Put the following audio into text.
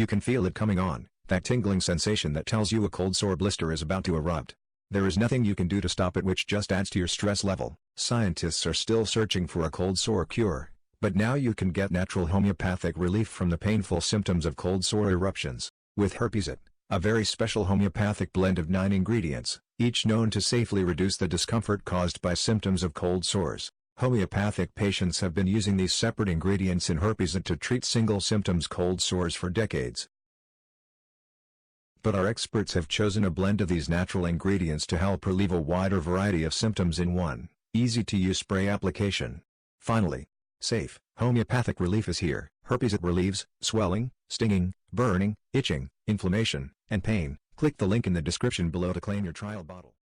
You can feel it coming on, that tingling sensation that tells you a cold sore blister is about to erupt. There is nothing you can do to stop it, which just adds to your stress level. Scientists are still searching for a cold sore cure, but now you can get natural homeopathic relief from the painful symptoms of cold sore eruptions. With Herpesit, a very special homeopathic blend of 9 ingredients, each known to safely reduce the discomfort caused by symptoms of cold sores. Homeopathic patients have been using these separate ingredients in Herpesit to treat single symptoms cold sores for decades. But our experts have chosen a blend of these natural ingredients to help relieve a wider variety of symptoms in one easy-to-use spray application. Finally, safe, homeopathic relief is here. Herpesit relieves swelling, stinging, burning, itching, inflammation, and pain. Click the link in the description below to claim your trial bottle.